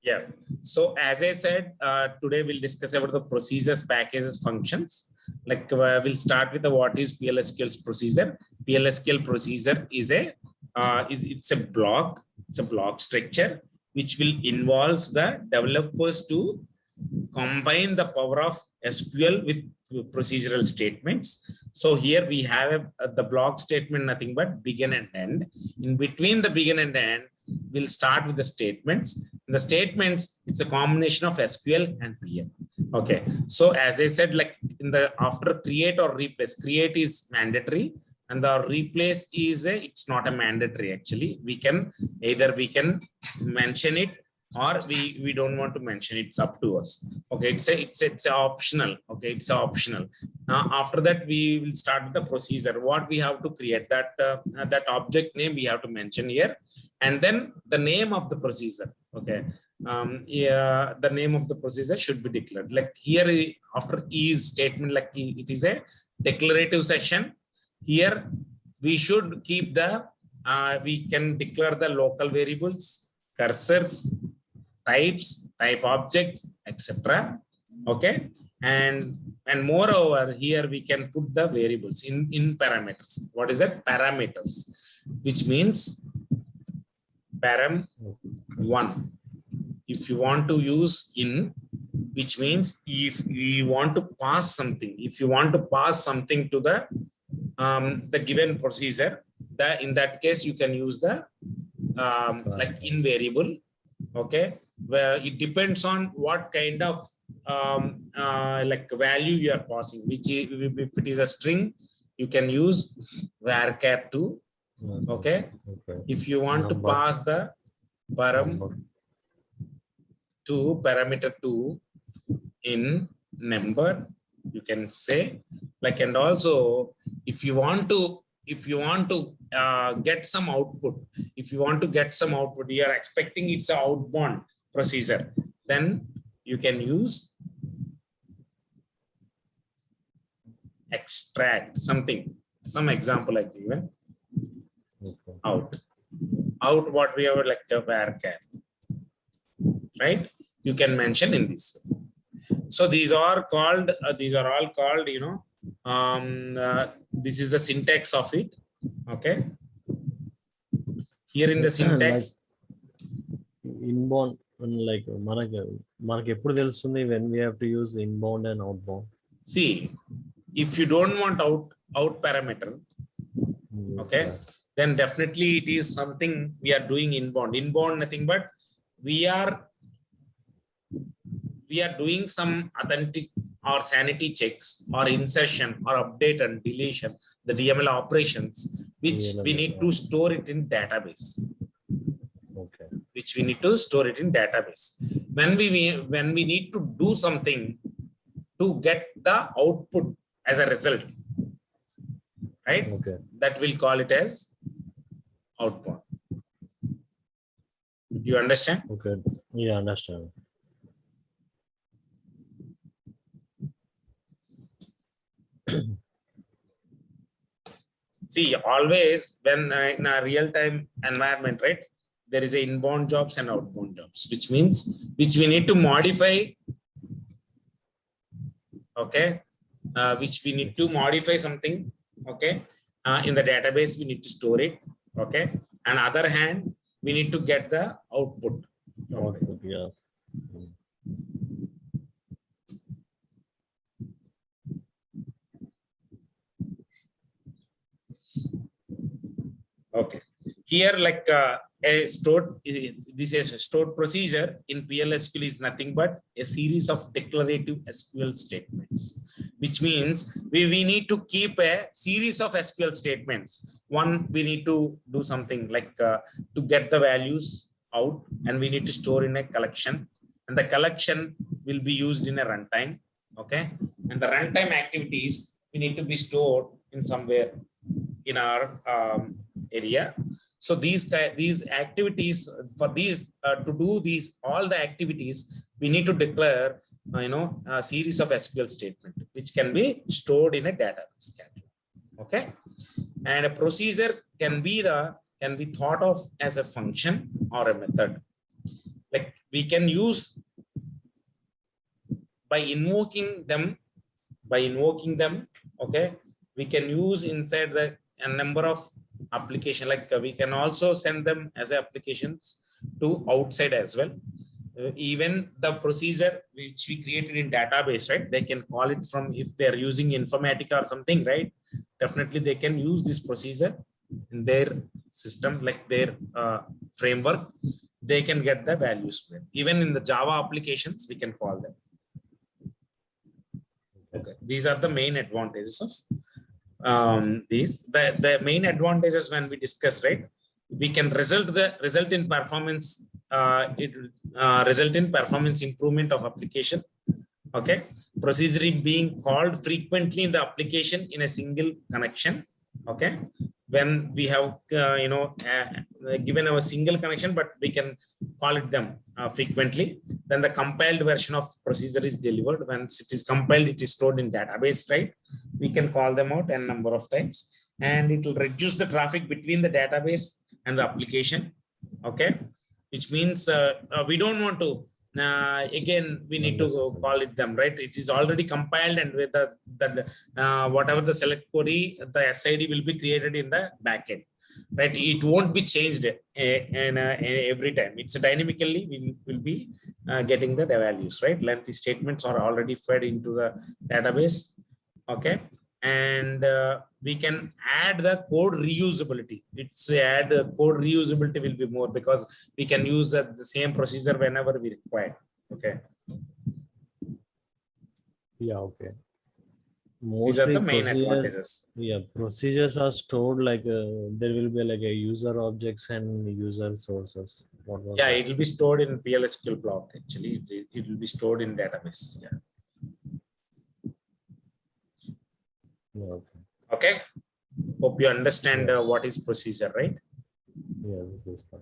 Yeah. So as I said, today we'll discuss about the procedures, packages, functions. Like we'll start with the what is PLSQL's procedure. PLSQL procedure is it's a block. It's a block structure which will involves the developers to combine the power of SQL with procedural statements. So here we have the block statement, nothing but begin and end. In between the begin and end, we'll start with the statements. In the statements, it's a combination of SQL and PL. Okay. So as I said, like in the after create or replace, create is mandatory and the replace is it's not a mandatory actually. We can mention it or we don't want to mention it. It's up to us. Okay, it's optional. Okay, it's optional. After that we will start with the procedure. What we have to create, that that object name we have to mention here, and then the name of the procedure. Okay, yeah, the name of the procedure should be declared. Like here after is statement, like it is a declarative section. Here we should keep the we can declare the local variables, cursors, types, type objects, etc. Okay, and moreover here we can put the variables in parameters. What is that? Parameters, which means param1 if you want to use in, which means if you want to pass something, to the given procedure, that in that case you can use the like in variable. Okay, where it depends on what kind of like value you are passing, which is, if it is a string, you can use varchar2. Okay, if you want to pass the param to parameter 2 in number, you can say like, and also if you want to get some output, you are expecting it's an outbound procedure, then you can use extract something, some example like given. Out what we have, like a varchar, right? You can mention in this way. So these are all called, you know, this is the syntax of it. Okay, here in the syntax, like inbound, like మనకి ఎప్పుడు తెలుస్తుంది when we have to use inbound and outbound? See, if you don't want out parameter, okay, then definitely it is something we are doing inbound. Inbound nothing but we are doing some authentic or sanity checks or insertion or update and deletion, the DML operations, which we need to store it in database. Okay, which we need to store it in database. When we need to do something to get the output as a result, right? Okay, that we'll call it as outbound. Do you understand? okay, yeah, understand. See, always when in a real-time environment, right, there is a inbound jobs and outbound jobs, which means which we need to modify. Okay, which we need to modify something. Okay, in the database we need to store it. Okay, and other hand we need to get the output. Output, yeah. Okay, here like a stored, this is a stored procedure in PLSQL is nothing but a series of declarative SQL statements, which means we need to keep a series of SQL statements. One, we need to do something like to get the values out, and we need to store in a collection, and the collection will be used in a runtime. Okay, and the runtime activities we need to be stored in somewhere in our area. So these activities, for these to do these all the activities, we need to declare a series of SQL statement which can be stored in a database schedule. Okay, and a procedure can be thought of as a function or a method. like we can use by invoking them, okay, we can use inside the a number of application, like we can also send them as applications to outside as well. Even the procedure which we created in database, right? They can call it from, if they're using Informatica or something, right? Definitely they can use this procedure in their system, like their framework. They can get the values. Even in the Java applications, we can call them. Okay, these are the main advantages of these. The main advantages when we discuss, right? We can result in performance. It result in performance improvement of application. Okay, procedure being called frequently in the application in a single connection. Okay, when we have given a single connection, but we can call it them frequently. Then the compiled version of procedure is delivered. Once it is compiled, it is stored in database, right? We can call them out a number of times, and it will reduce the traffic between the database and the application. Okay, which means we don't want to again we need to call it them, right? It is already compiled, and with the whatever the select query, the SID will be created in the backend, right? It won't be changed every time. It's dynamically we will be getting the values, right? Lengthy statements are already fed into the database. Okay, and we can add the code reusability. Code reusability will be more, because we can use the same procedure whenever we require. Okay. Yeah, okay. These are the main advantages. Yeah, procedures are stored like there will be like a user objects and user sources. What was that? It will be stored in PLSQL block. Actually, it will be stored in database. Yeah. Yeah, okay. Hope you understand what is procedure, right? Yeah, this is fine.